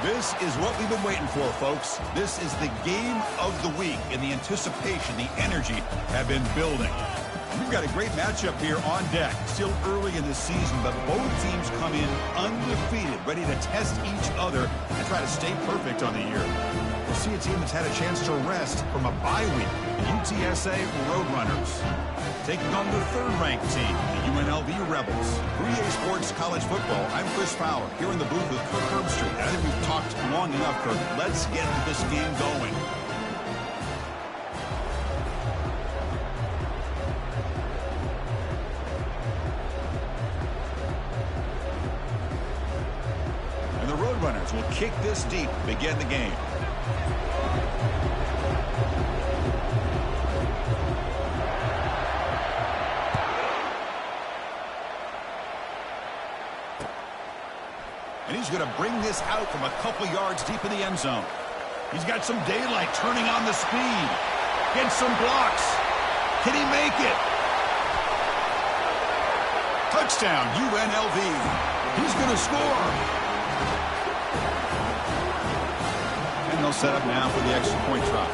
This is what we've been waiting for, folks. This is the game of the week, and the anticipation, the energy have been building. We've got a great matchup here on deck. Still early in the season, but both teams come in undefeated, ready to test each other and try to stay perfect on the year. We'll see a team that's had a chance to rest from a bye week, the UTSA Roadrunners, taking on the third-ranked team, the UNLV Rebels. For EA Sports College Football, I'm Chris Fowler, here in the booth with Kirk Herbstreit. I think we've talked long enough, Kirk. Let's get this game going. And the Roadrunners will kick this deep, begin the game. And he's going to bring this out from a couple yards deep in the end zone. He's got some daylight turning on the speed. Gets some blocks. Can he make it? Touchdown, UNLV. He's going to score. And they'll set up now for the extra point try.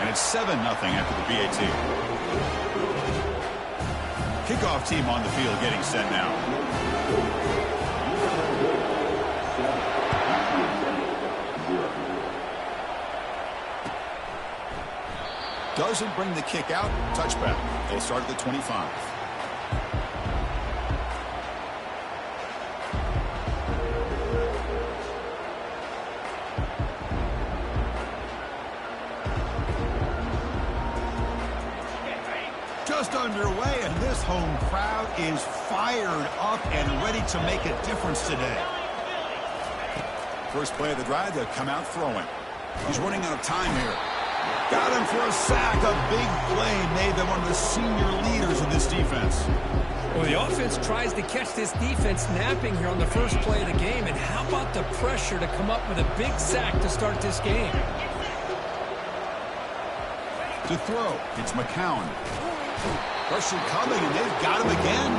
And it's 7-0 after the PAT. Kickoff team on the field getting set now. Doesn't bring the kick out. Touchback. They'll start at the 25. Just underway, and this home crowd is fired up and ready to make a difference today. First play of the drive, they'll come out throwing. He's running out of time here. Got him for a sack. A big play made them one of the senior leaders of this defense. Well, the offense tries to catch this defense napping here on the first play of the game. And how about the pressure to come up with a big sack to start this game? To throw, it's McCown. Pressure coming, and they've got him again.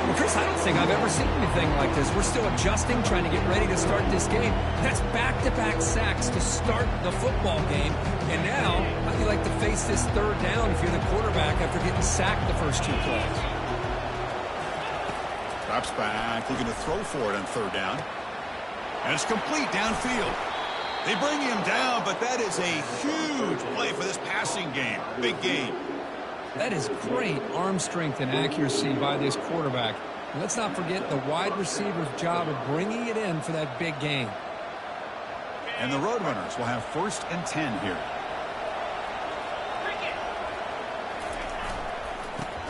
Well, Chris, I don't think I've ever seen anything like this. We're still adjusting, trying to get ready to start this game. That's back-to-back sacks to start the football game. And now, how do you like to face this third down if you're the quarterback after getting sacked the first two plays? Drops back, looking to throw for it on third down. And it's complete downfield. They bring him down, but that is a huge play for this passing game. Big game. That is great arm strength and accuracy by this quarterback. And let's not forget the wide receiver's job of bringing it in for that big game. And the Roadrunners will have 1st and 10 here.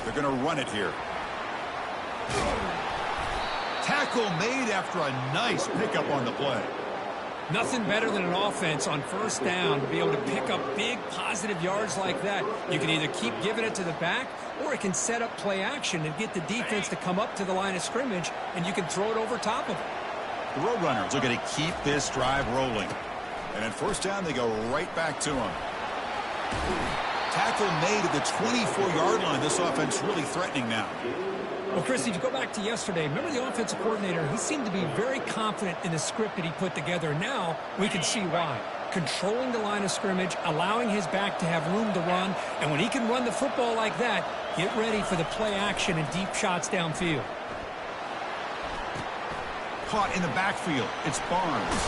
They're going to run it here. Tackle made after a nice pickup on the play. Nothing better than an offense on first down to be able to pick up big positive yards like that. You can either keep giving it to the back, or it can set up play action and get the defense to come up to the line of scrimmage, and you can throw it over top of it. The Roadrunners are going to keep this drive rolling. And at first down, they go right back to him. Tackle made at the 24-yard line. This offense really threatening now. Well, Chris, if you go back to yesterday, remember the offensive coordinator, he seemed to be very confident in the script that he put together. Now we can see why. Controlling the line of scrimmage, allowing his back to have room to run, and when he can run the football like that, get ready for the play action and deep shots downfield. Caught in the backfield. It's Barnes.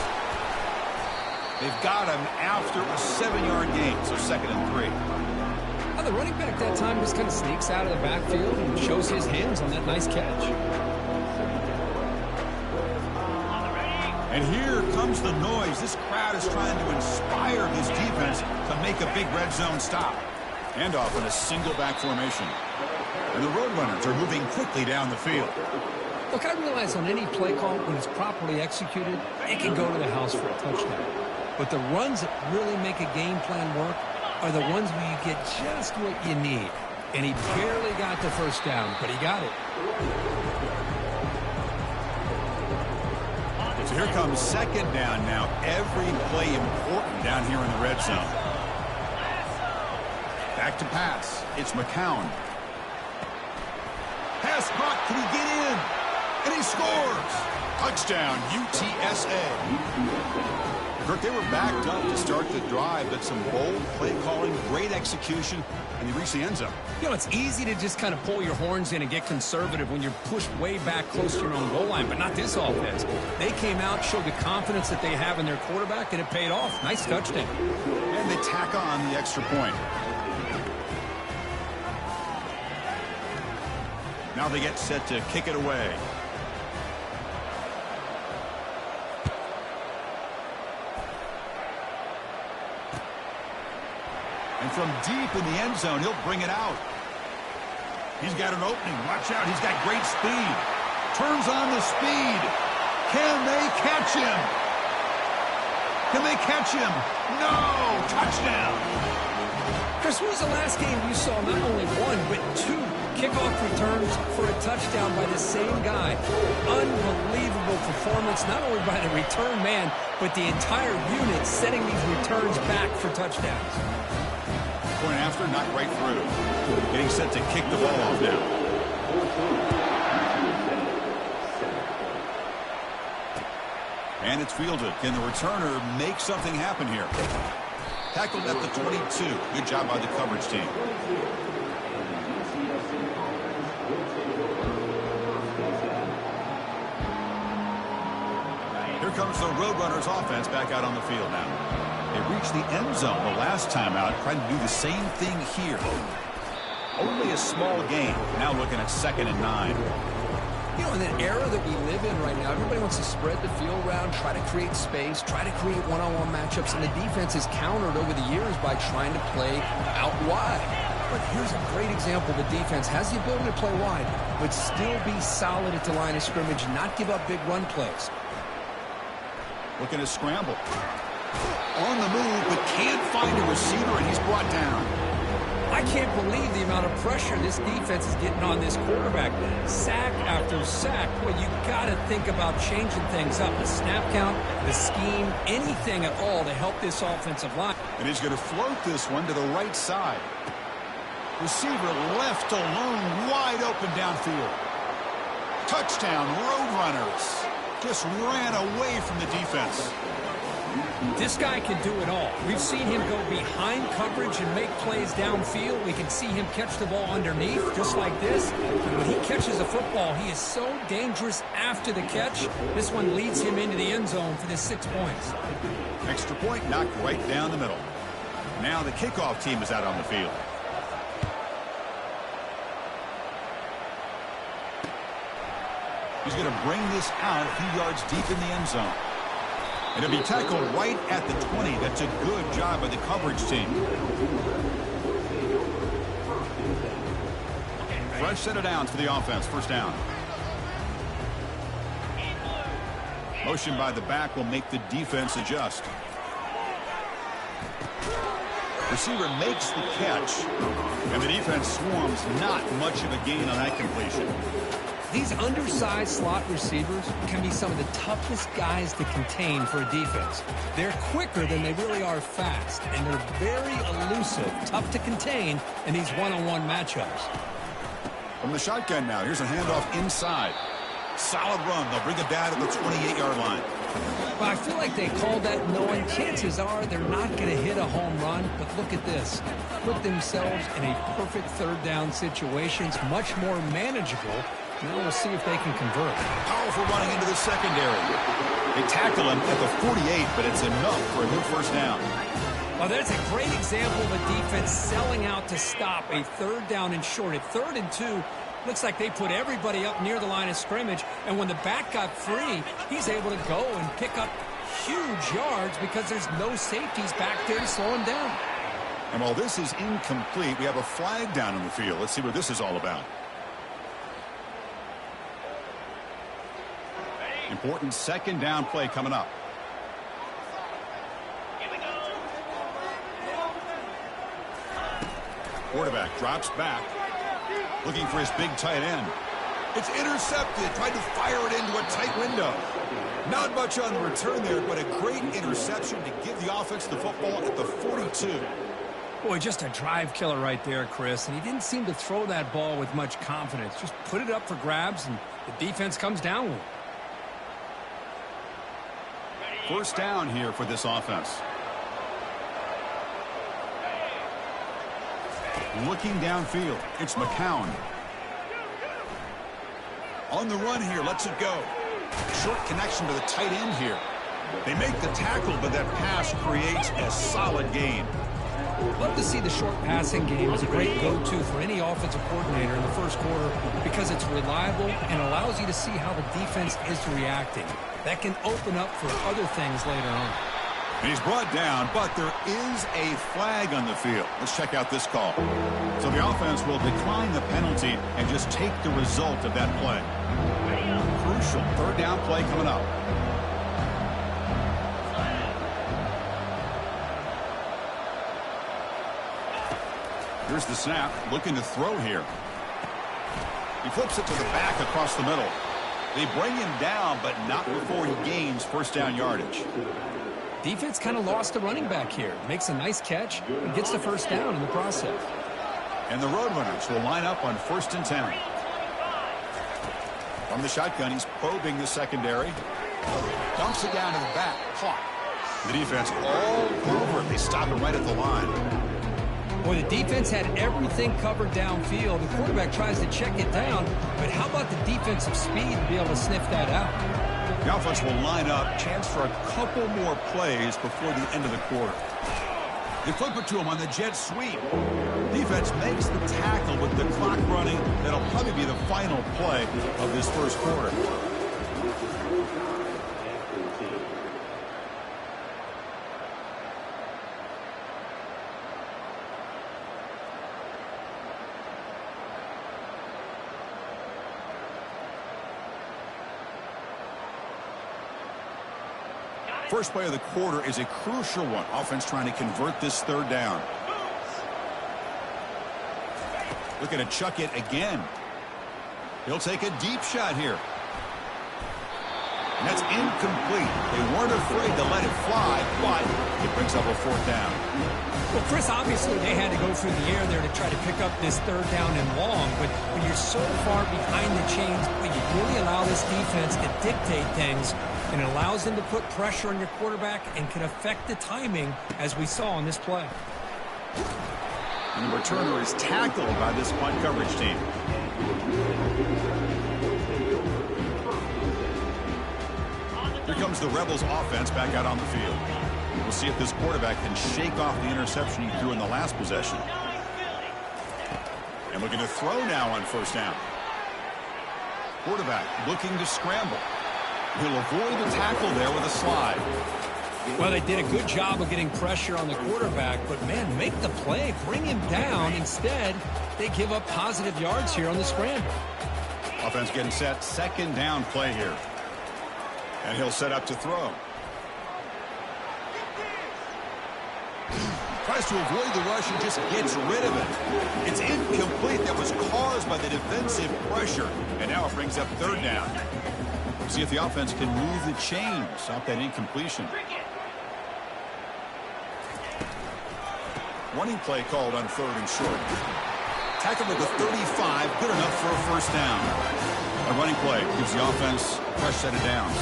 They've got him after a 7-yard gain, so 2nd and 3. The running back that time just kind of sneaks out of the backfield and shows his hands on that nice catch. And here comes the noise. This crowd is trying to inspire this defense to make a big red zone stop. Handoff in a single back formation. And the Roadrunners are moving quickly down the field. Look, I realize on any play call, when it's properly executed, it can go to the house for a touchdown. But the runs that really make a game plan work are the ones where you get just what you need. And he barely got the first down, but he got it. So here comes 2nd down now. Every play important down here in the red zone. Back to pass. It's McCown. Pass caught. Can he get in? And he scores! Touchdown, UTSA. Kirk, they were backed up to start the drive, but some bold play calling, great execution, and they reached the end zone. You know, it's easy to just kind of pull your horns in and get conservative when you're pushed way back close to your own goal line, but not this offense. They came out, showed the confidence that they have in their quarterback, and it paid off. Nice touchdown. And they tack on the extra point. Now they get set to kick it away. And from deep in the end zone, he'll bring it out. He's got an opening. Watch out. He's got great speed. Turns on the speed. Can they catch him? Can they catch him? No! Touchdown! Chris, when was the last game you saw not only one, but two kickoff returns for a touchdown by the same guy? Unbelievable performance, not only by the return man, but the entire unit setting these returns back for touchdowns. Point after, not right through. Getting set to kick the ball off now. And it's fielded. Can the returner make something happen here? Tackled at the 22. Good job by the coverage team. Here comes the Roadrunners offense back out on the field now. They reached the end zone the last time out, trying to do the same thing here. Only a small gain. Now looking at 2nd and 9. You know, in the era that we live in right now, everybody wants to spread the field around, try to create space, try to create one-on-one matchups, and the defense is countered over the years by trying to play out wide. But here's a great example. The defense has the ability to play wide, but still be solid at the line of scrimmage, not give up big run plays. Looking to scramble. On the move, but can't find a receiver, and he's brought down. I can't believe the amount of pressure this defense is getting on this quarterback. Sack after sack. Well, you got to think about changing things up. The snap count, the scheme, anything at all to help this offensive line. And he's going to float this one to the right side. Receiver left alone, wide open downfield. Touchdown, Roadrunners. Just ran away from the defense. This guy can do it all. We've seen him go behind coverage and make plays downfield. We can see him catch the ball underneath, just like this. And when he catches the football, he is so dangerous after the catch. This one leads him into the end zone for the 6 points. Extra point knocked right down the middle. Now the kickoff team is out on the field. He's going to bring this out a few yards deep in the end zone. And it'll be tackled right at the 20. That's a good job by the coverage team. Fresh set of downs for the offense. First down. Motion by the back will make the defense adjust. Receiver makes the catch. And the defense swarms. Not much of a gain on that completion. These undersized slot receivers can be some of the toughest guys to contain for a defense. They're quicker than they really are fast, and they're very elusive, tough to contain in these one-on-one matchups. From the shotgun now, here's a handoff inside. Solid run. They'll bring it down at the 28-yard line. Well, I feel like they called that knowing chances are they're not going to hit a home run, but look at this. Put themselves in a perfect third down situation. It's much more manageable. Now we'll see if they can convert. Powerful running into the secondary. They tackle him at the 48, but it's enough for a new first down. Well, that's a great example of a defense selling out to stop a third down and short. At 3rd and 2, looks like they put everybody up near the line of scrimmage, and when the back got free, he's able to go and pick up huge yards because there's no safeties back there to slow him down. And while this is incomplete, we have a flag down in the field. Let's see what this is all about. Important second down play coming up. Quarterback drops back, looking for his big tight end. It's intercepted, tried to fire it into a tight window. Not much on the return there, but a great interception to give the offense the football at the 42. Boy, just a drive killer right there, Chris. And he didn't seem to throw that ball with much confidence. Just put it up for grabs, and the defense comes down with it. First down here for this offense. Looking downfield, it's McCown. On the run here, lets it go. Short connection to the tight end here. They make the tackle, but that pass creates a solid gain. Love to see the short passing game as a great go-to for any offensive coordinator in the first quarter because it's reliable and allows you to see how the defense is reacting. That can open up for other things later on. And he's brought down, but there is a flag on the field. Let's check out this call. So the offense will decline the penalty and just take the result of that play. Crucial third down play coming up. Here's the snap, looking to throw here. He flips it to the back across the middle. They bring him down, but not before he gains first down yardage. Defense kind of lost the running back here. Makes a nice catch and gets the first down in the process. And the Roadrunners will line up on 1st and 10. From the shotgun, he's probing the secondary. Dumps it down to the back. Caught. The defense all over it. They stop it right at the line. Boy, the defense had everything covered downfield. The quarterback tries to check it down, but how about the defensive speed to be able to sniff that out? The offense will line up. Chance for a couple more plays before the end of the quarter. They flip it to him on the jet sweep. Defense makes the tackle with the clock running. That'll probably be the final play of this first quarter. First play of the quarter is a crucial one. Offense trying to convert this third down. Looking to chuck it again. He'll take a deep shot here. And that's incomplete. They weren't afraid to let it fly, but it brings up a fourth down. Well, Chris, obviously they had to go through the air there to try to pick up this third down and long, but when you're so far behind the chains, you really allow this defense to dictate things, and it allows them to put pressure on your quarterback and can affect the timing, as we saw on this play. And the returner is tackled by this punt coverage team. Here comes the Rebels offense back out on the field. We'll see if this quarterback can shake off the interception he threw in the last possession. And looking to throw now on first down. Quarterback looking to scramble. He'll avoid the tackle there with a slide. Well, they did a good job of getting pressure on the quarterback, but, man, make the play. Bring him down. Instead, they give up positive yards here on the scramble. Offense getting set. Second down play here. And he'll set up to throw. Tries to avoid the rush and just gets rid of it. It's incomplete. That was caused by the defensive pressure. And now it brings up third down. See if the offense can move the chains off that incompletion. Running play called on third and short. Tackled at the 35, good enough for a first down. A running play gives the offense a fresh set of downs.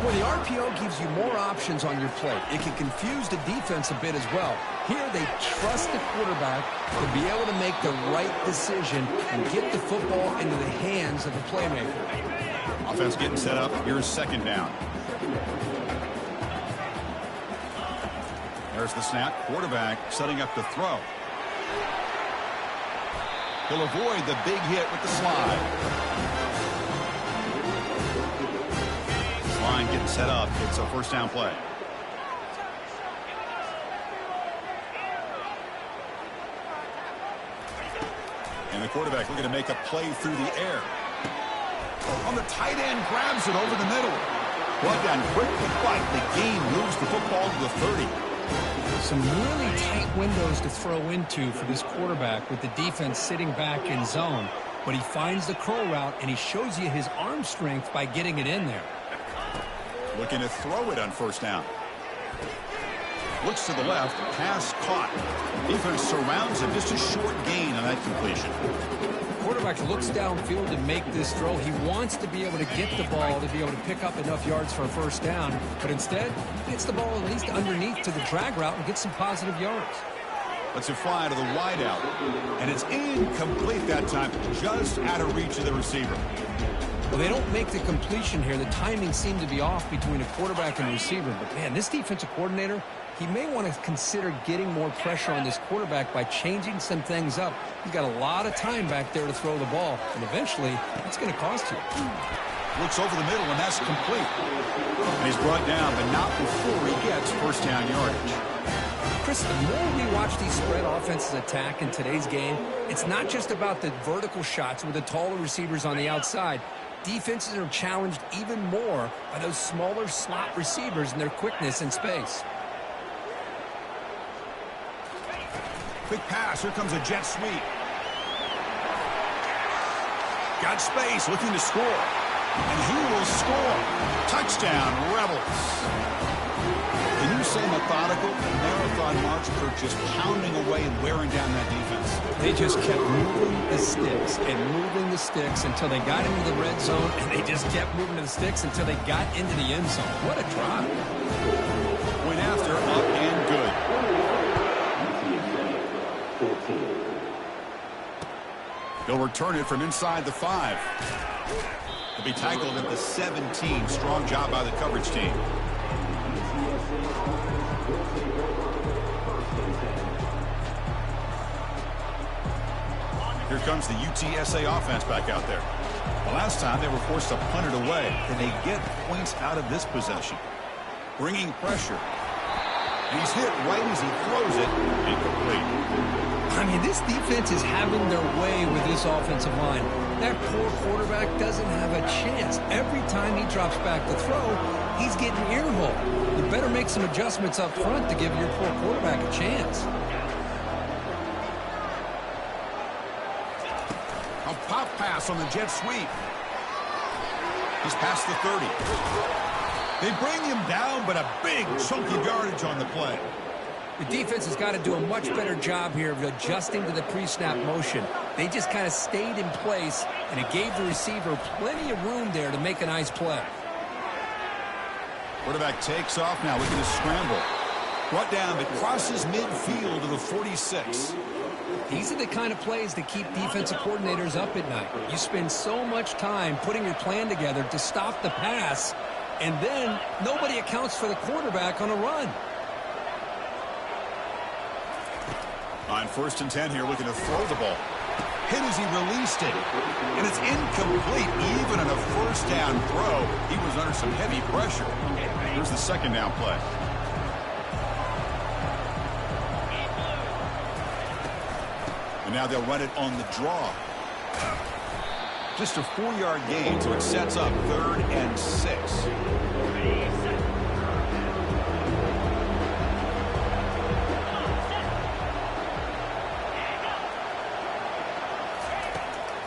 Well, the RPO gives you more options on your plate. It can confuse the defense a bit as well. Here, they trust the quarterback to be able to make the right decision and get the football into the hands of the playmaker. Offense getting set up. Here's second down. There's the snap. Quarterback setting up to throw. He'll avoid the big hit with the slide. This line getting set up. It's a first down play. And the quarterback looking to make a play through the air. On the tight end, grabs it over the middle. Brought down quickly, but the gain moves the football to the 30. Some really tight windows to throw into for this quarterback with the defense sitting back in zone. But he finds the curl route, and he shows you his arm strength by getting it in there. Looking to throw it on first down. Looks to the left. Pass caught. Defense surrounds him. Just a short gain on that completion. Quarterback looks downfield to make this throw. He wants to be able to get the ball to be able to pick up enough yards for a first down. But instead, he gets the ball at least underneath to the drag route and gets some positive yards. Let's it fly to the wideout. And it's incomplete that time. Just out of reach of the receiver. Well, they don't make the completion here. The timing seemed to be off between a quarterback and a receiver. But, man, this defensive coordinator, he may want to consider getting more pressure on this quarterback by changing some things up. He's got a lot of time back there to throw the ball, and eventually it's going to cost you. Looks over the middle, and that's complete. And he's brought down, but not before he gets first down yardage. Chris, the more we watch these spread offenses attack in today's game, it's not just about the vertical shots with the taller receivers on the outside. Defenses are challenged even more by those smaller slot receivers and their quickness in space. Quick pass. Here comes a jet sweep. Got space, looking to score. And he will score. Touchdown, Rebels. Can you say methodical? Marathon march for just pounding away and wearing down that defense. They just kept moving the sticks and moving the sticks until they got into the red zone, and they just kept moving the sticks until they got into the end zone. What a drive. Point after, up and good. They'll return it from inside the 5. He'll be tackled at the 17. Strong job by the coverage team. Here comes the UTSA offense back out there. The last time they were forced to punt it away. Can they get points out of this possession? Bringing pressure. And he's hit right as he throws it. Incomplete. I mean, this defense is having their way with this offensive line. That poor quarterback doesn't have a chance. Every time he drops back to throw, he's getting earholed. You better make some adjustments up front to give your poor quarterback a chance. A pop pass on the jet sweep. He's past the 30. They bring him down, but a big chunk of yardage on the play. The defense has got to do a much better job here of adjusting to the pre-snap motion. They just kind of stayed in place, and it gave the receiver plenty of room there to make a nice play. Quarterback takes off now, looking to scramble. Brought down, but crosses midfield to the 46. These are the kind of plays that keep defensive coordinators up at night. You spend so much time putting your plan together to stop the pass, and then nobody accounts for the quarterback on a run. On 1st and 10 here, looking to throw the ball. Hit as he released it. And it's incomplete. Even on a first down throw, he was under some heavy pressure. Here's the second down play. And now they'll run it on the draw. Just a 4-yard gain, so it sets up 3rd and 6.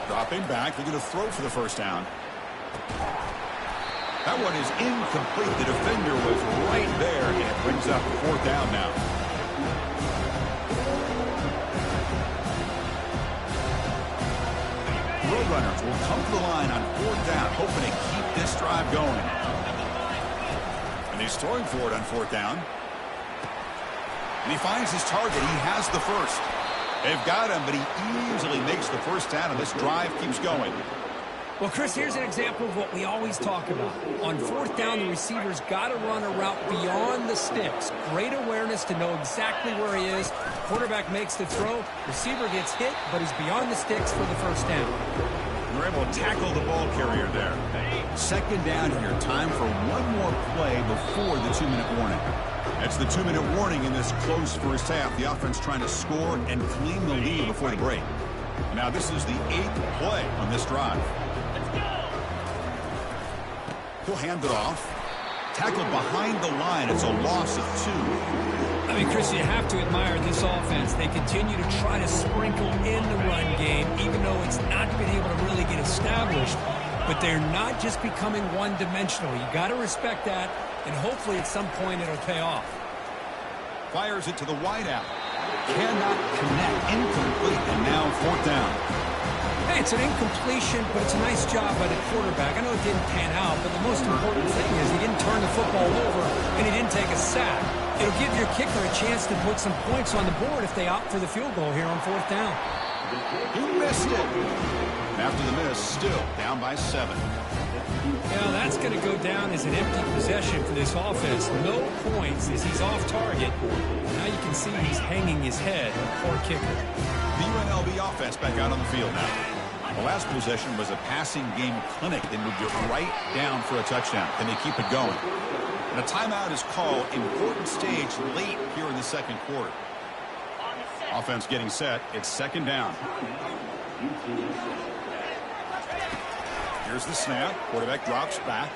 Dropping back, they're going to throw for the first down. That one is incomplete. The defender was right there, and it brings up 4th down now. Roadrunners will come to the line on 4th down, hoping to keep this drive going. And he's throwing for it on 4th down. And he finds his target. He has the first. They've got him, but he easily makes the first down, and this drive keeps going. Well, Chris, here's an example of what we always talk about. On 4th down, the receiver's got to run a route beyond the sticks. Great awareness to know exactly where he is. Quarterback makes the throw. Receiver gets hit, but he's beyond the sticks for the first down. They're able to tackle the ball carrier there. 2nd down here. Time for one more play before the 2-minute warning. That's the 2-minute warning in this close first half. The offense trying to score and claim the lead before the break. Now this is the 8th play on this drive. He'll hand it off. Tackled behind the line. It's a loss of 2. I mean, Chris, you have to admire this offense. They continue to try to sprinkle in the run game, even though it's not been able to really get established. But they're not just becoming one-dimensional. You got to respect that, and hopefully at some point it'll pay off. Fires it to the wideout. Cannot connect. Incomplete. And now 4th down. Hey, it's an incompletion, but it's a nice job by the quarterback. I know it didn't pan out, but the most important thing is he didn't turn the football over and he didn't take a sack. It'll give your kicker a chance to put some points on the board if they opt for the field goal here on 4th down. He missed it. After the miss, still down by 7. Yeah, that's going to go down as an empty possession for this offense. No points as he's off target. Now you can see he's hanging his head. Poor kicker. The UNLV offense back out on the field now. The last possession was a passing game clinic. They moved it right down for a touchdown. Can they keep it going? And a timeout is called. Important stage late here in the 2nd quarter. Offense getting set. It's 2nd down. Here's the snap. Quarterback drops back.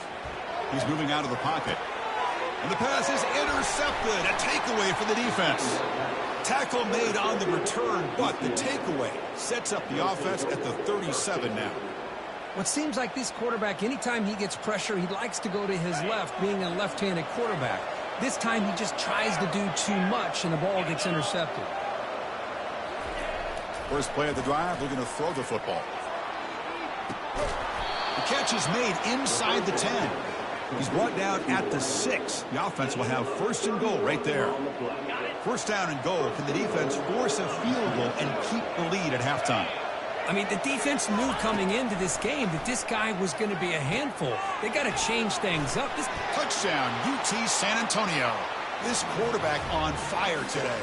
He's moving out of the pocket. And the pass is intercepted. A takeaway for the defense. Tackle made on the return, but the takeaway sets up the offense at the 37 now. What seems like this quarterback, anytime he gets pressure, he likes to go to his left, being a left-handed quarterback. This time he just tries to do too much, and the ball gets intercepted. First play of the drive, looking to throw the football. The catch is made inside the 10. He's brought down at the 6. The offense will have 1st and goal right there. 1st down and goal. Can the defense force a field goal and keep the lead at halftime? I mean, the defense knew coming into this game that this guy was going to be a handful. They got to change things up. Touchdown, UT San Antonio. This quarterback on fire today.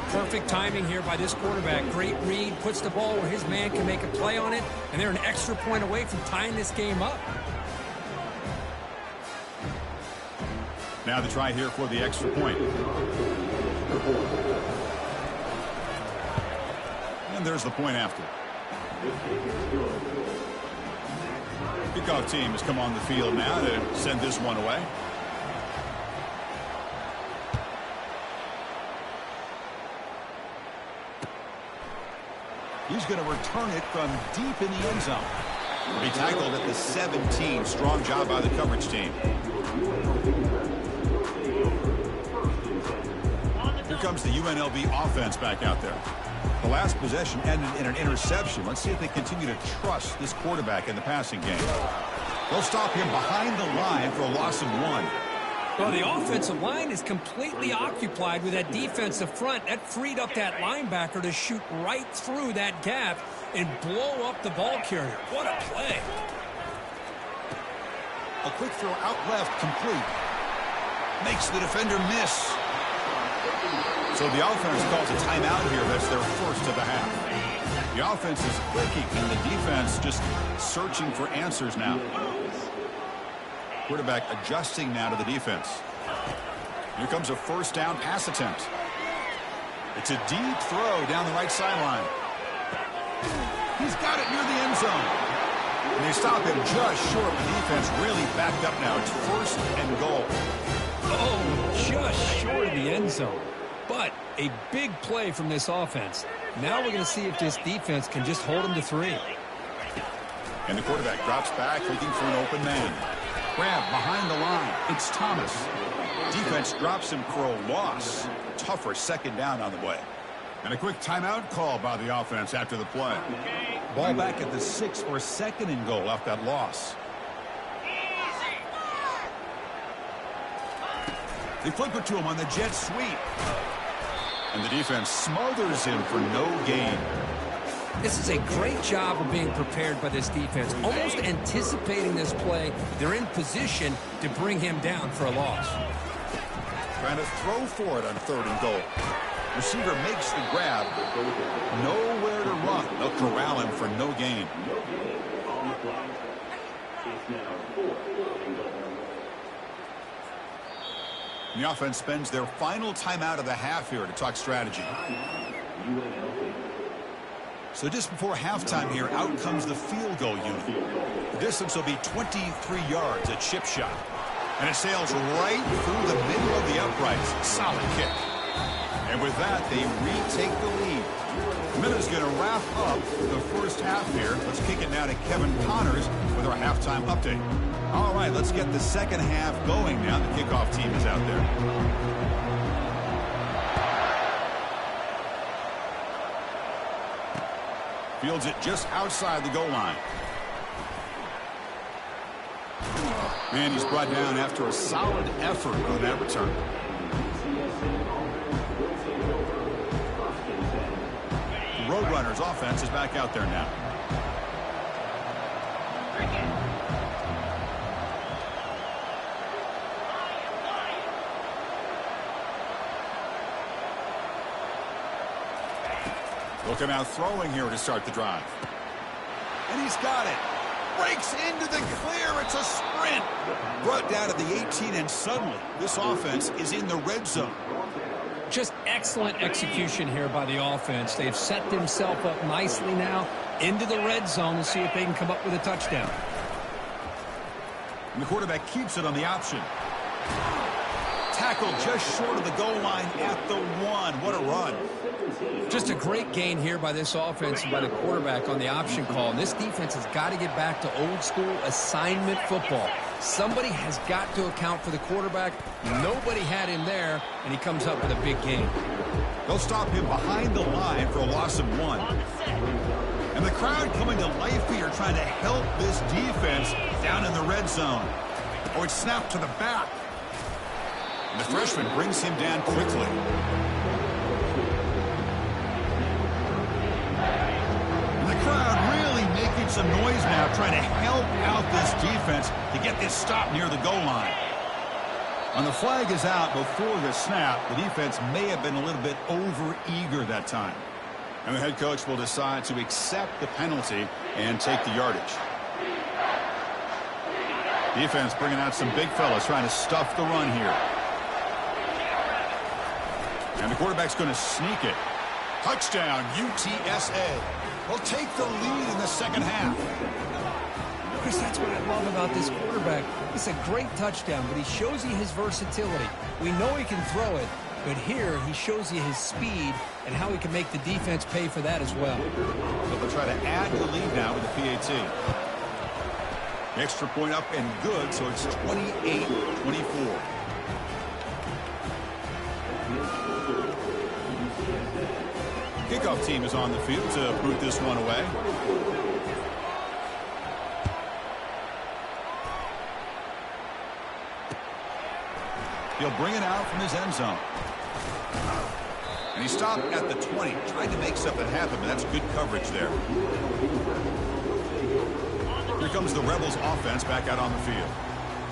Perfect timing here by this quarterback. Great read, puts the ball where his man can make a play on it, and they're an extra point away from tying this game up. Now the try here for the extra point. And there's the point after. Kickoff team has come on the field now to send this one away. He's going to return it from deep in the end zone. He tackled at the 17. Strong job by the coverage team. Here comes the UNLV offense back out there. The last possession ended in an interception. Let's see if they continue to trust this quarterback in the passing game. They'll stop him behind the line for a loss of 1. Well, the offensive line is completely occupied with that defensive front. That freed up that linebacker to shoot right through that gap and blow up the ball carrier. What a play. A quick throw out left, complete. Makes the defender miss. So the offense calls a timeout here. That's their 1st of the half. The offense is clicking, and the defense just searching for answers now. Quarterback adjusting now to the defense. Here comes a 1st down pass attempt. It's a deep throw down the right sideline. He's got it near the end zone. And they stop him just short. The defense really backed up now. It's 1st and goal. Oh, just short of the end zone. But a big play from this offense. Now we're going to see if this defense can just hold him to 3. And the quarterback drops back looking for an open man. Grab behind the line. It's Thomas. Defense drops him for a loss. Tougher 2nd down on the way. And a quick timeout call by the offense after the play. Ball back at the 6 for 2nd and goal off that loss. They flip it to him on the jet sweep. And the defense smothers him for no gain. This is a great job of being prepared by this defense. Almost anticipating this play. They're in position to bring him down for a loss. Trying to throw for it on 3rd and goal. Receiver makes the grab. Nowhere to run. They'll corral him for no gain. The offense spends their final timeout of the half here to talk strategy. So just before halftime here, out comes the field goal unit. The distance will be 23 yards, a chip shot. And it sails right through the middle of the uprights. Solid kick. And with that, they retake the lead. Miller's going to wrap up the 1st half here. Let's kick it now to Kevin Connors with our halftime update. All right, let's get the 2nd half going now. The kickoff team is out there. Fields it just outside the goal line. And he's brought down after a solid effort on that return. The Roadrunners offense is back out there now. They'll come out throwing here to start the drive. And he's got it. Breaks into the clear. It's a sprint. Brought down to the 18, and suddenly this offense is in the red zone. Just excellent execution here by the offense. They've set themselves up nicely now into the red zone to see if they can come up with a touchdown. And the quarterback keeps it on the option. Tackled just short of the goal line at the 1. What a run. Just a great gain here by this offense and by the quarterback on the option call. And this defense has got to get back to old school assignment football. Somebody has got to account for the quarterback. Nobody had him there, and he comes up with a big gain. They'll stop him behind the line for a loss of 1. And the crowd coming to life here trying to help this defense down in the red zone. Oh, it's snapped to the back. And the freshman brings him down quickly. And the crowd really making some noise now, trying to help out this defense to get this stop near the goal line. And the flag is out before the snap. The defense may have been a little bit over-eager that time. And the head coach will decide to accept the penalty and take the yardage. Defense bringing out some big fellas trying to stuff the run here. And the quarterback's going to sneak it. Touchdown, UTSA. Will take the lead in the second half. Chris, that's what I love about this quarterback. It's a great touchdown, but he shows you his versatility. We know he can throw it, but here he shows you his speed and how he can make the defense pay for that as well. So they'll try to add to the lead now with the PAT. Extra point up and good, so it's 28-24. Kickoff team is on the field to boot this one away. He'll bring it out from his end zone. And he stopped at the 20, trying to make something happen, but that's good coverage there. Here comes the Rebels offense back out on the field.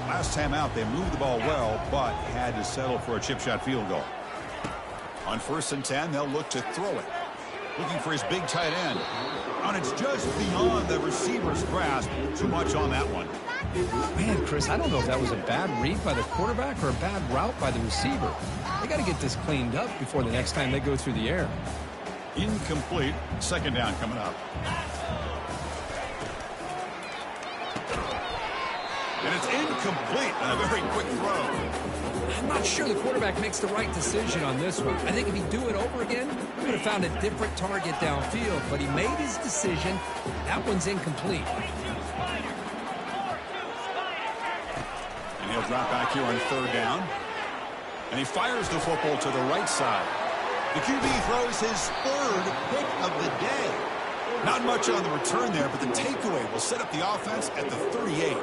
Last time out, they moved the ball well, but had to settle for a chip shot field goal. On 1st and 10, they'll look to throw it. Looking for his big tight end. And it's just beyond the receiver's grasp. Too much on that one. Man, Chris, I don't know if that was a bad read by the quarterback or a bad route by the receiver. They got to get this cleaned up before the next time they go through the air. Incomplete. Second down coming up. And it's incomplete on a very quick throw. I'm not sure the quarterback makes the right decision on this one. I think if he'd do it over again, he would have found a different target downfield, but he made his decision. That one's incomplete. And he'll drop back here on 3rd down. And he fires the football to the right side. The QB throws his 3rd pick of the day. Not much on the return there, but the takeaway will set up the offense at the 38.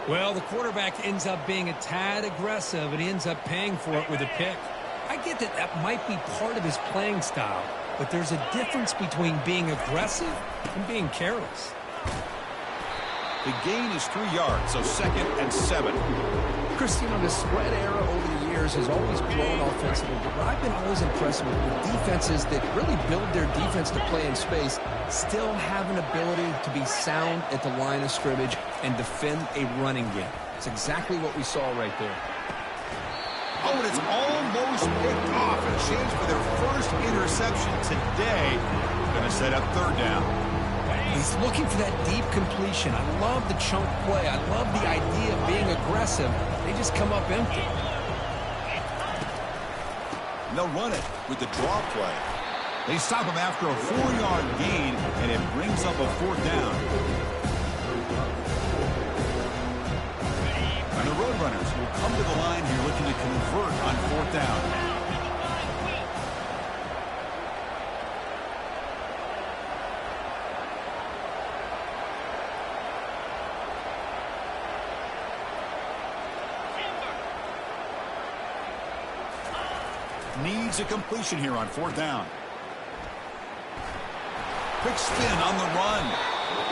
Well, the quarterback ends up being a tad aggressive, and he ends up paying for it with a pick. I get that that might be part of his playing style, but there's a difference between being aggressive and being careless. The gain is 3 yards, so 2nd and 7. Chris, you know, the spread era over the years has always grown offensively, but I've been always impressed with defenses that really build their defense to play in space, still have an ability to be sound at the line of scrimmage and defend a running game. It's exactly what we saw right there. Oh, and it's almost picked off. A chance for their first interception today. Going to set up 3rd down. He's looking for that deep completion. I love the chunk play. I love the idea of being aggressive. They just come up empty. And they'll run it with the draw play. They stop him after a 4-yard gain, and it brings up a 4th down. And the Roadrunners will come to the line here looking to convert on 4th down. needs a completion here on 4th down. Quick spin on the run.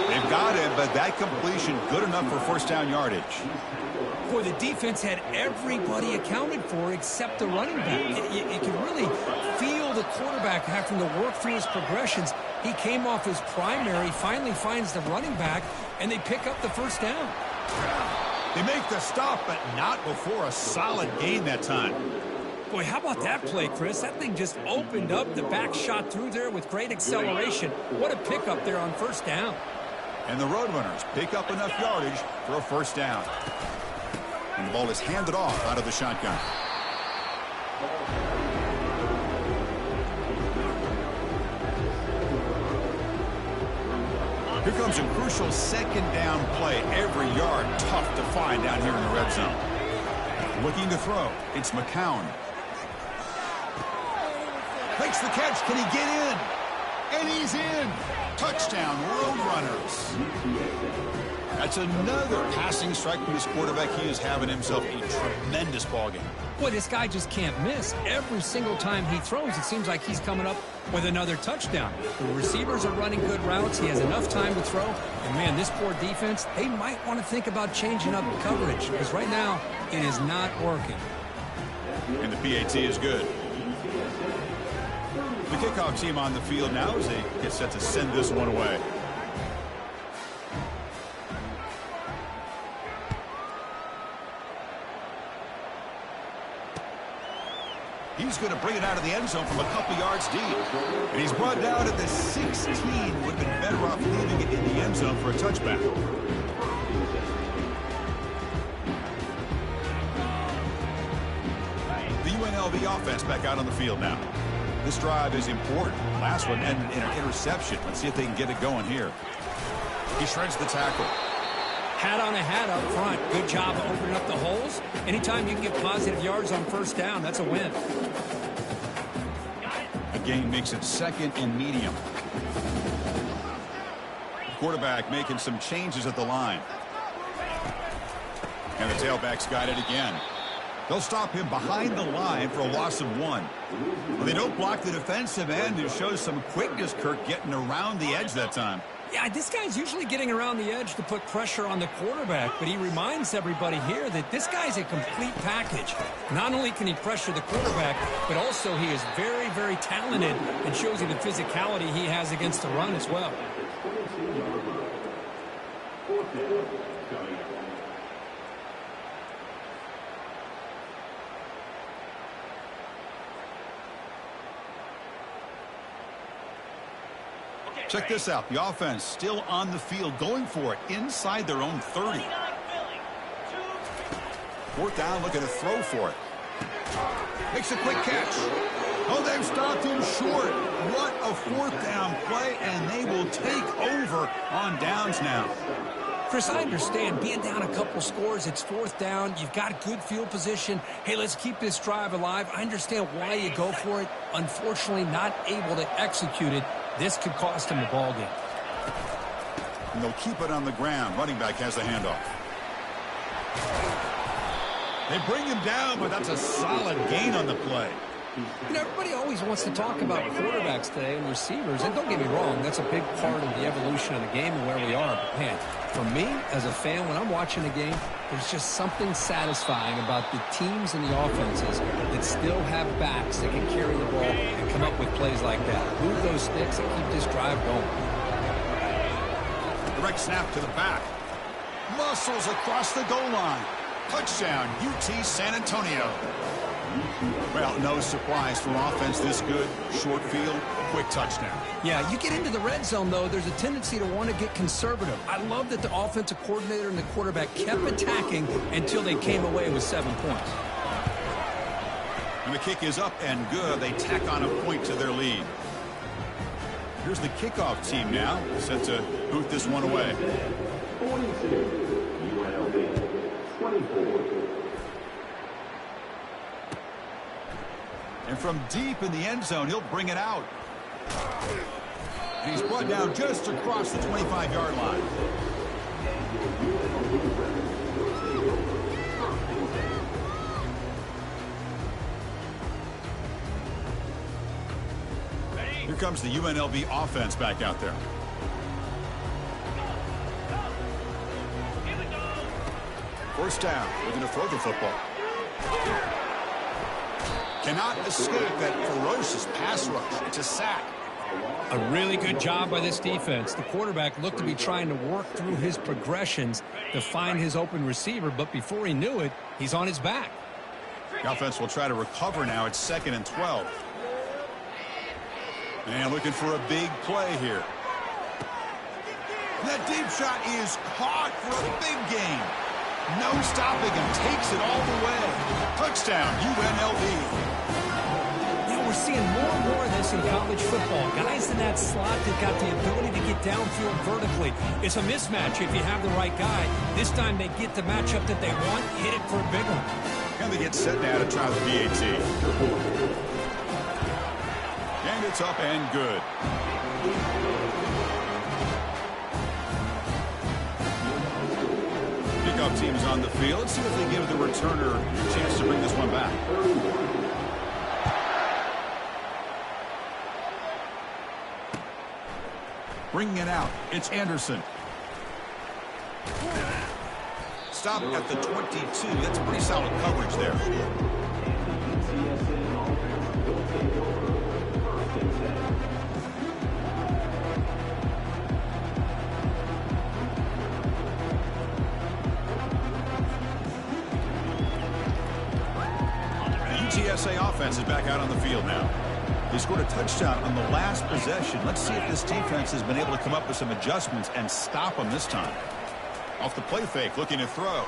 They've got it, but that completion good enough for 1st down yardage. Boy, the defense had everybody accounted for except the running back. You can really feel the quarterback having to work through his progressions. He came off his primary, finally finds the running back, and they pick up the 1st down. They make the stop, but not before a solid gain that time. Boy, how about that play, Chris? That thing just opened up. The back shot through there with great acceleration. What a pickup there on 1st down. And the Roadrunners pick up enough yardage for a 1st down. And the ball is handed off out of the shotgun. Here comes a crucial 2nd down play. Every yard tough to find down here in the red zone. Looking to throw. It's McCown. Makes the catch. Can he get in? And he's in. Touchdown, Roadrunners. That's another passing strike from this quarterback. He is having himself a tremendous ballgame. Boy, this guy just can't miss. Every single time he throws, it seems like he's coming up with another touchdown. The receivers are running good routes. He has enough time to throw. And, man, this poor defense, they might want to think about changing up coverage because right now it is not working. And the PAT is good. The kickoff team on the field now as they get set to send this one away. He's going to bring it out of the end zone from a couple yards deep. And he's brought down at the 16. Would have been better off leaving it in the end zone for a touchback. The UNLV offense back out on the field now. This drive is important. Last one ended in an interception. Let's see if they can get it going here. He shreds the tackle. Hat on a hat up front. Good job of opening up the holes. Anytime you can get positive yards on 1st down, that's a win. The gain makes it 2nd and medium. Quarterback making some changes at the line. And the tailback's got it again. They'll stop him behind the line for a loss of 1. Well, they don't block the defensive end. It shows some quickness, Kirk, getting around the edge that time. Yeah, this guy's usually getting around the edge to put pressure on the quarterback, but he reminds everybody here that this guy's a complete package. Not only can he pressure the quarterback, but also he is very, very talented and shows you the physicality he has against the run as well. Check this out. The offense still on the field, going for it inside their own 30. 4th down, looking to throw for it. Makes a quick catch. Oh, they've stopped him short. What a 4th down play, and they will take over on downs now. Chris, I understand being down a couple scores, it's 4th down, you've got good field position. Hey, let's keep this drive alive. I understand why you go for it. Unfortunately, not able to execute it. This could cost him the ball game. And they'll keep it on the ground. Running back has the handoff. They bring him down, but that's a solid gain on the play. You know, everybody always wants to talk about quarterbacks today and receivers, and don't get me wrong, that's a big part of the evolution of the game and where we are. But, man, for me, as a fan, when I'm watching a game, there's just something satisfying about the teams and the offenses that still have backs that can carry the ball and come up with plays like that. Move those sticks and keep this drive going. Direct snap to the back. Muscles across the goal line. Touchdown, UT San Antonio. Well, no surprise for offense this good. Short field, quick touchdown. Yeah, you get into the red zone, though, there's a tendency to want to get conservative. I love that the offensive coordinator and the quarterback kept attacking until they came away with 7 points. And the kick is up and good. They tack on a point to their lead. Here's the kickoff team now, set to boot this one away. 42, UNLV, 24. And from deep in the end zone, he'll bring it out. And he's brought down just across the 25-yard line. comes the UNLV offense back out there. First down. We're going to throw the football. Cannot escape that ferocious pass rush. It's a sack. A really good job by this defense. The quarterback looked to be trying to work through his progressions to find his open receiver, but before he knew it, he's on his back. The offense will try to recover now. It's 2nd and 12. And looking for a big play here. That deep shot is caught for a big gain. No stopping him. Takes it all the way. Touchdown, UNLV. Yeah, we're seeing more and more of this in college football. Guys in that slot that got the ability to get downfield vertically. It's a mismatch if you have the right guy. This time they get the matchup that they want, hit it for a big one. And they get set now to try the PAT. And it's up and good. Kickoff team is on the field. Let's see if they give the returner a chance to bring this one back. Bringing it out. It's Anderson. Stop at the 22. That's pretty solid coverage there. The UTSA offense is back out on the field now. They scored a touchdown on the last possession. Let's see if this defense has been able to come up with some adjustments and stop them this time. Off the play fake, looking to throw.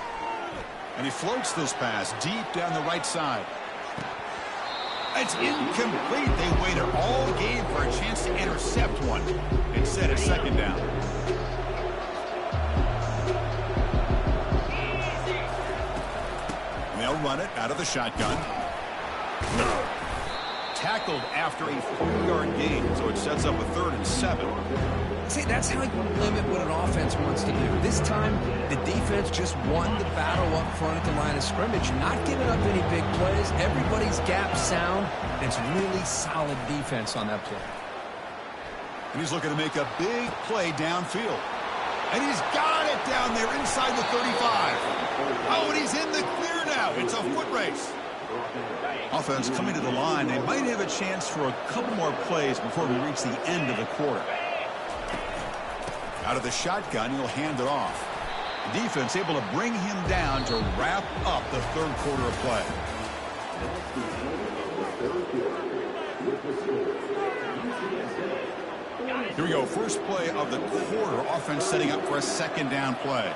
And he floats this pass deep down the right side. It's incomplete. They waited all game for a chance to intercept one. Instead, a 2nd down. They'll run it out of the shotgun. Tackled after a 4-yard gain, so it sets up a 3rd and 7. See, that's how you limit what an offense wants to do. This time, the defense just won the battle up front at the line of scrimmage, not giving up any big plays. Everybody's gap sound. It's really solid defense on that play. And he's looking to make a big play downfield. And he's got it down there inside the 35. Oh, and he's in the clear now. It's a foot race. Offense coming to the line. They might have a chance for a couple more plays before we reach the end of the quarter. Out of the shotgun, he'll hand it off. The defense able to bring him down to wrap up the 3rd quarter of play. Here we go. First play of the quarter. Offense setting up for a 2nd down play.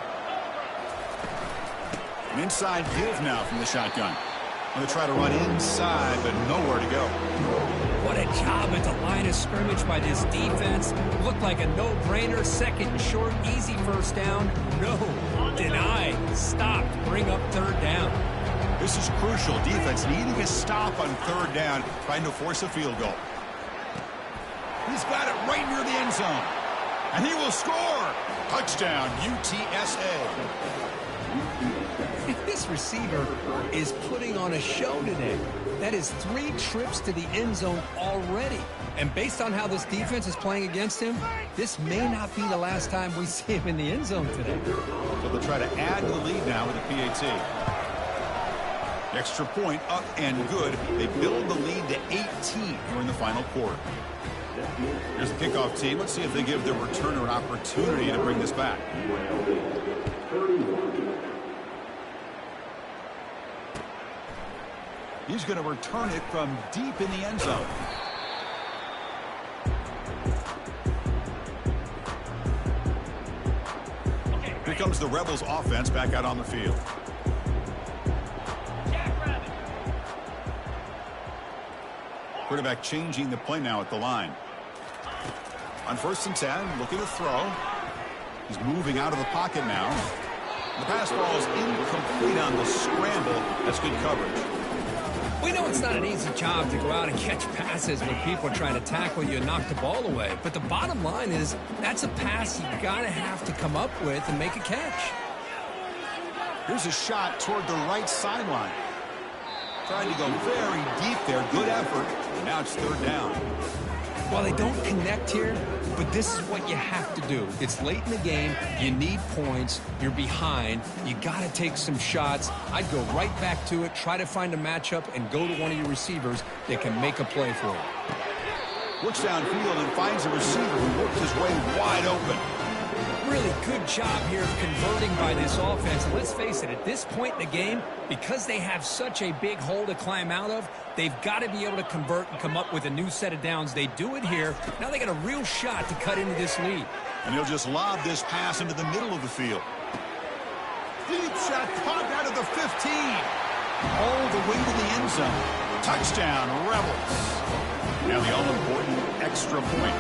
An inside give now from the shotgun. Going to try to run inside, but nowhere to go. What a job at the line of scrimmage by this defense. Looked like a no-brainer. 2nd and short, easy 1st down. No, denied, stopped, bring up 3rd down. This is crucial. Defense needing a stop on 3rd down, trying to force a field goal. He's got it right near the end zone. And he will score. Touchdown, UTSA. This receiver is putting on a show today. That is 3 trips to the end zone already. And based on how this defense is playing against him, this may not be the last time we see him in the end zone today. So they'll try to add to the lead now with a PAT. Extra point up and good. They build the lead to 18 here in the final quarter. Here's the kickoff team. Let's see if they give their returner an opportunity to bring this back. He's going to return it from deep in the end zone. Here comes the Rebels offense back out on the field. Quarterback changing the play now at the line. On 1st and 10, looking to throw. He's moving out of the pocket now. The pass ball is incomplete on the scramble. That's good coverage. We know it's not an easy job to go out and catch passes when people are trying to tackle you and knock the ball away. But the bottom line is that's a pass you gotta have to come up with and make a catch. Here's a shot toward the right sideline. Trying to go very deep there. Good effort. Now it's 3rd down. Well, they don't connect here, but this is what you have to do. It's late in the game. You need points. You're behind. You got to take some shots. I'd go right back to it, try to find a matchup, and go to one of your receivers that can make a play for you. Looks downfield and finds a receiver who works his way wide open. Really good job here of converting by this offense. And let's face it, at this point in the game, because they have such a big hole to climb out of, they've got to be able to convert and come up with a new set of downs. They do it here. Now they got a real shot to cut into this lead. And he'll just lob this pass into the middle of the field. Deep shot caught out of the 15. All the way to the end zone. Touchdown, Rebels. Now the all-important extra point.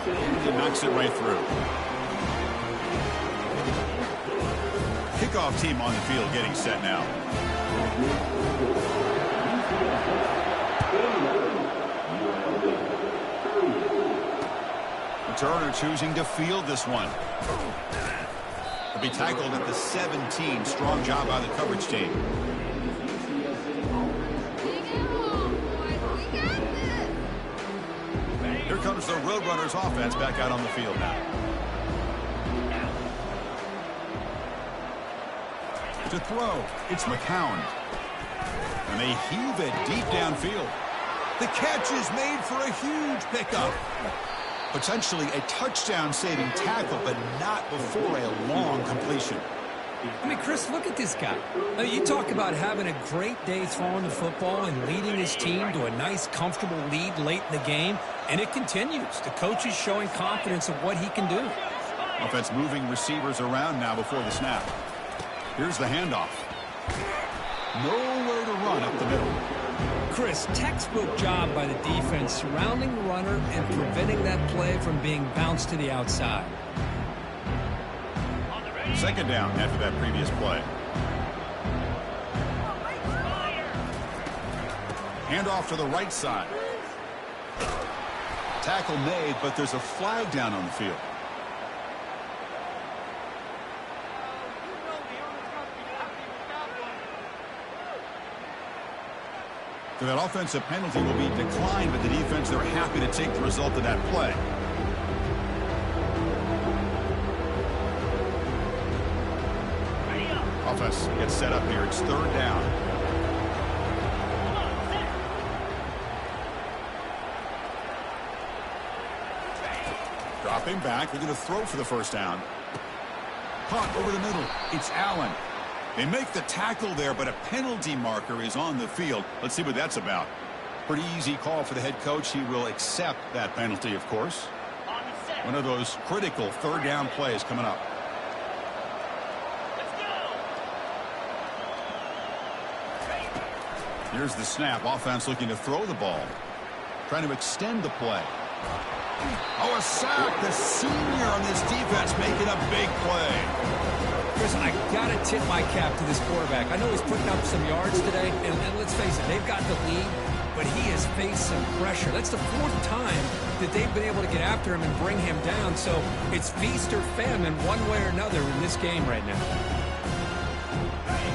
He knocks it right through. Kickoff team on the field getting set now. Turner choosing to field this one. He'll be tackled at the 17. Strong job by the coverage team. Here comes the Roadrunners offense back out on the field now. To throw, it's McCown. And they heave it deep downfield. The catch is made for a huge pickup. Potentially a touchdown-saving tackle, but not before a long completion. I mean, Chris, look at this guy. I mean, you talk about having a great day throwing the football and leading his team to a nice, comfortable lead late in the game, and it continues. The coach is showing confidence of what he can do. Offense moving receivers around now before the snap. Here's the handoff. Nowhere to run up the middle. Chris, textbook job by the defense surrounding the runner and preventing that play from being bounced to the outside. Second down after that previous play. Handoff to the right side. Tackle made, but there's a flag down on the field. So that offensive penalty will be declined, but the defense, they're happy to take the result of that play. Offense gets set up here. It's third down. Dropping back. They're going to throw for the first down. Caught over the middle. It's Allen. They make the tackle there, but a penalty marker is on the field. Let's see what that's about. Pretty easy call for the head coach. He will accept that penalty, of course. One of those critical third down plays coming up. Here's the snap. Offense looking to throw the ball. Trying to extend the play. Oh, a sack. The senior on this defense making a big play. Chris, I got to tip my cap to this quarterback. I know he's putting up some yards today, and let's face it, they've got the lead, but he has faced some pressure. That's the fourth time that they've been able to get after him and bring him down, so it's feast or famine one way or another in this game right now.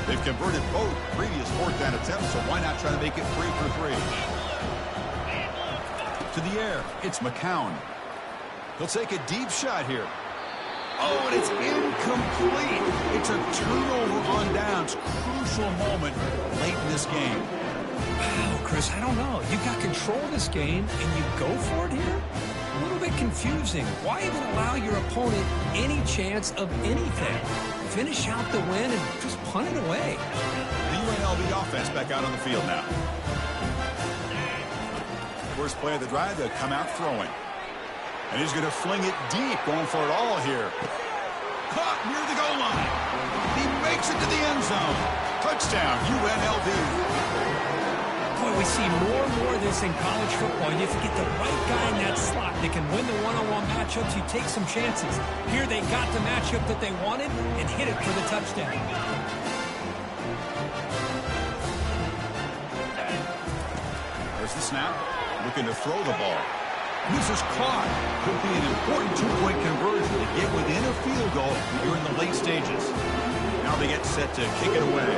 They've converted both previous fourth down attempts, so why not try to make it 3 for 3? To the air, it's McCown. He'll take a deep shot here. Oh, and it's incomplete. It's a turnover on downs. Crucial moment late in this game. Wow, Chris, I don't know. You got control of this game, and you go for it here? A little bit confusing. Why even allow your opponent any chance of anything? Finish out the win and just punt it away. The UNLV offense back out on the field now. First play of the drive, they'll come out throwing. And he's going to fling it deep, going for it all here. Caught near the goal line. He makes it to the end zone. Touchdown, UNLV. Boy, we see more and more of this in college football. You have to get the right guy in that slot that can win the one-on-one matchups. You take some chances. Here they got the matchup that they wanted and hit it for the touchdown. There's the snap. Looking to throw the ball. This is caught. Could be an important two-point conversion to get within a field goal during the late stages. Now they get set to kick it away.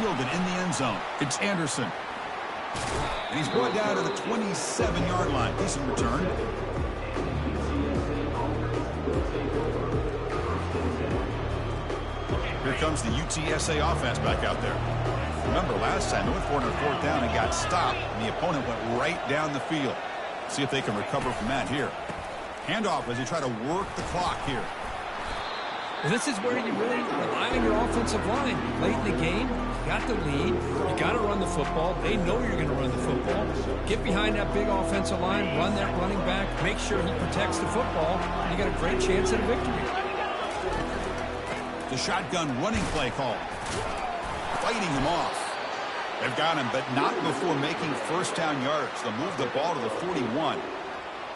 fielded in the end zone. It's Anderson. And he's brought down to the 27-yard line. Decent return. Here comes the UTSA offense back out there. Remember, last time they went for it on fourth down and got stopped, and the opponent went right down the field. See if they can recover from that here. Handoff as they try to work the clock here. Well, this is where you really rely on your offensive line. Late in the game, you got the lead. You got to run the football. They know you're going to run the football. Get behind that big offensive line, run that running back, make sure he protects the football, and you got a great chance at a victory. The shotgun running play call. Fighting him off. They've got him, but not before making first down yards. They'll move the ball to the 41.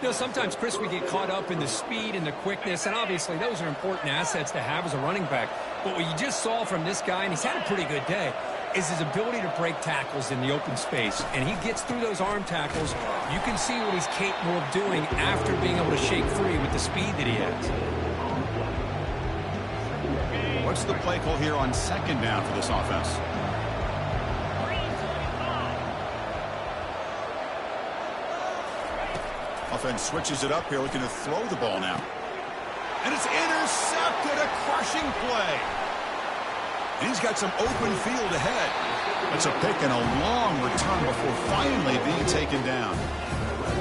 You know, sometimes, Chris, we get caught up in the speed and the quickness, and obviously those are important assets to have as a running back. But what you just saw from this guy, and he's had a pretty good day, is his ability to break tackles in the open space. And he gets through those arm tackles. You can see what he's capable of doing after being able to shake free with the speed that he has. What's the play call here on second down for this offense? Offense switches it up here, looking to throw the ball now. And it's intercepted, a crushing play. And he's got some open field ahead. It's a pick and a long return before finally being taken down.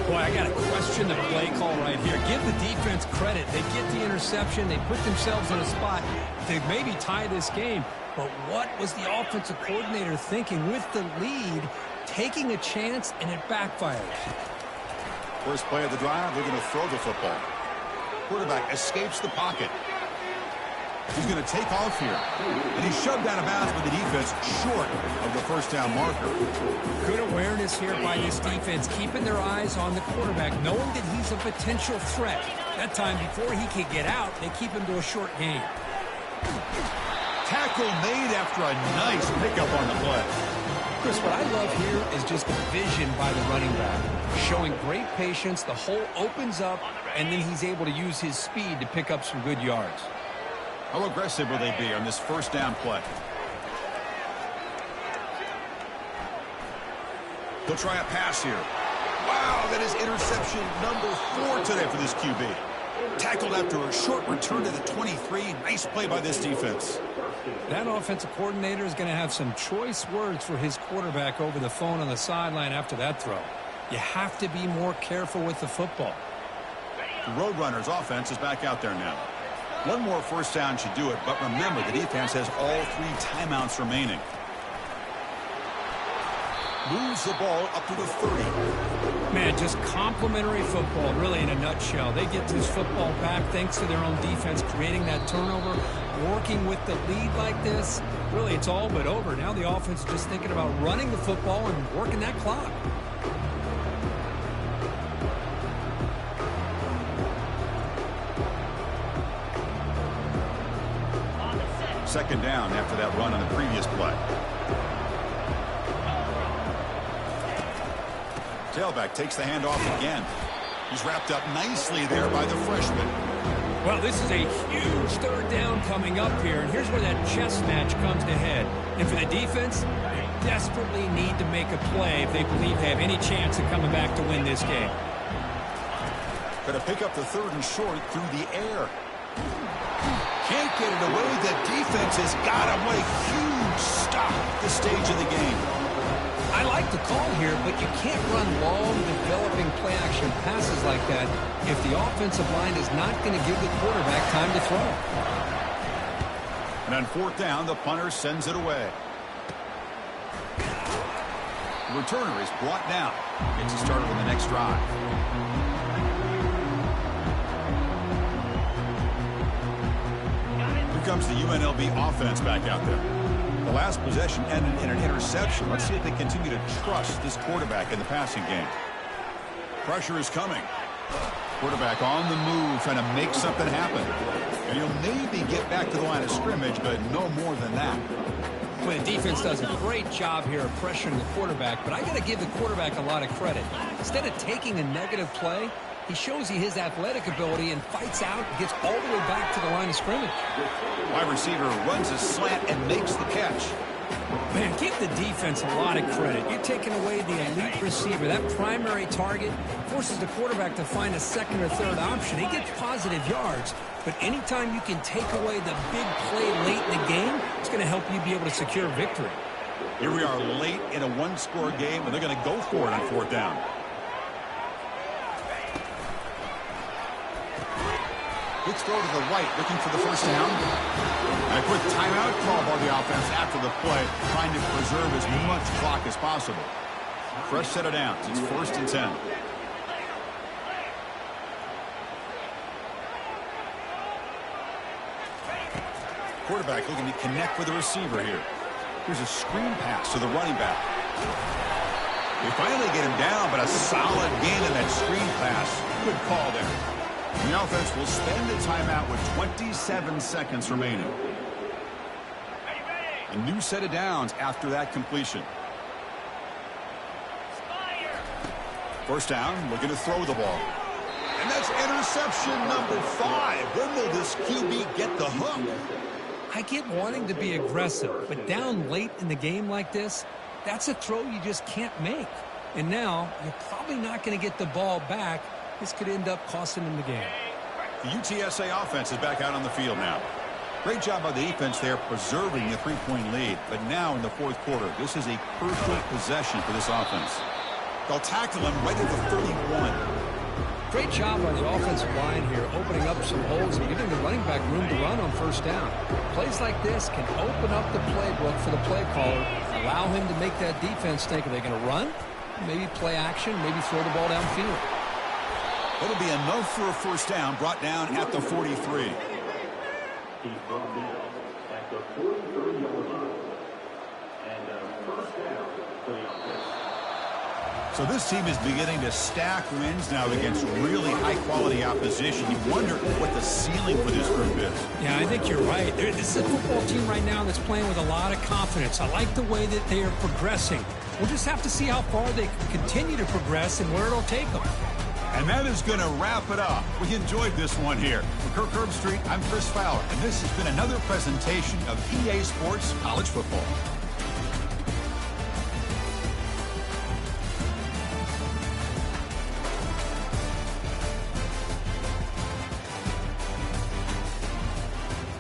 Boy, I got to question the play call right here. Give the defense credit. They get the interception. They put themselves in a spot to maybe tie this game. But what was the offensive coordinator thinking with the lead, taking a chance, and it backfires? First play of the drive, they're going to throw the football. Quarterback escapes the pocket. He's going to take off here. And he's shoved out of bounds by the defense short of the first down marker. Good awareness here by this defense, keeping their eyes on the quarterback, knowing that he's a potential threat. That time, before he could get out, they keep him to a short gain. Tackle made after a nice pickup on the play. Chris, what I love here is just the vision by the running back. Showing great patience, the hole opens up, and then he's able to use his speed to pick up some good yards. How aggressive will they be on this first down play? He'll try a pass here. Wow, that is interception number 4 today for this QB. Tackled after a short return to the 23. Nice play by this defense. That offensive coordinator is going to have some choice words for his quarterback over the phone on the sideline after that throw. You have to be more careful with the football. The Roadrunners offense is back out there now. One more first down should do it, but remember, the defense has all 3 timeouts remaining. Moves the ball up to the 30. Man, just complimentary football, really, in a nutshell. They get this football back thanks to their own defense, creating that turnover, working with the lead like this. Really, it's all but over. Now the offense is just thinking about running the football and working that clock. Second down after that run on the previous play. Tailback takes the handoff again. He's wrapped up nicely there by the freshman. Well, this is a huge third down coming up here, and here's where that chess match comes to head. And for the defense, they desperately need to make a play if they believe they have any chance of coming back to win this game. Going to pick up the third and short through the air. Can't get it away. The defense has got him. What a huge stop at this stage of the game. I like the call here, but you can't run long, developing play-action passes like that if the offensive line is not going to give the quarterback time to throw. And on fourth down, the punter sends it away. The returner is brought down. Gets it started on the next drive. Here comes the UNLV offense back out there. The last possession ended in an interception. Let's see if they continue to trust this quarterback in the passing game. Pressure is coming. Quarterback on the move, trying to make something happen. And he'll maybe get back to the line of scrimmage, but no more than that. Well, the defense does a great job here of pressuring the quarterback, but I got to give the quarterback a lot of credit. Instead of taking a negative play, he shows you his athletic ability and fights out and gets all the way back to the line of scrimmage. Wide receiver runs a slant and makes the catch. Man, give the defense a lot of credit. You're taking away the elite receiver. That primary target forces the quarterback to find a second or third option. He gets positive yards, but anytime you can take away the big play late in the game, it's going to help you be able to secure victory. Here we are late in a one-score game, and they're going to go for it on fourth down. Quick throw to the right, looking for the first down. And a quick timeout call by the offense after the play, trying to preserve as much clock as possible. Fresh set of downs. It's 1st and 10. Quarterback looking to connect with the receiver here. Here's a screen pass to the running back. They finally get him down, but a solid gain in that screen pass. Good call there. The offense will spend the timeout with 27 seconds remaining. A new set of downs after that completion. First down, looking to throw the ball. And that's interception number 5. When will this QB get the hook? I get wanting to be aggressive, but down late in the game like this, that's a throw you just can't make. And now, you're probably not going to get the ball back. This could end up costing them the game. The UTSA offense is back out on the field now. Great job by the defense there preserving the 3-point lead. But now in the fourth quarter, this is a perfect possession for this offense. They'll tackle him right at the 31. Great job by the offensive line here, opening up some holes and giving the running back room to run on first down. Plays like this can open up the playbook for the play caller, allow him to make that defense think, are they going to run? Maybe play action, maybe throw the ball downfield. It'll be enough for a first down, brought down at the 43. He's brought down at the 43-yard line. And first down for the offense. So this team is beginning to stack wins now against really high-quality opposition. You wonder what the ceiling for this group is. Yeah, I think you're right. This is a football team right now that's playing with a lot of confidence. I like the way that they are progressing. We'll just have to see how far they can continue to progress and where it'll take them. And that is going to wrap it up. We enjoyed this one here. For Kirk Herbstreit, I'm Chris Fowler, and this has been another presentation of EA Sports College Football.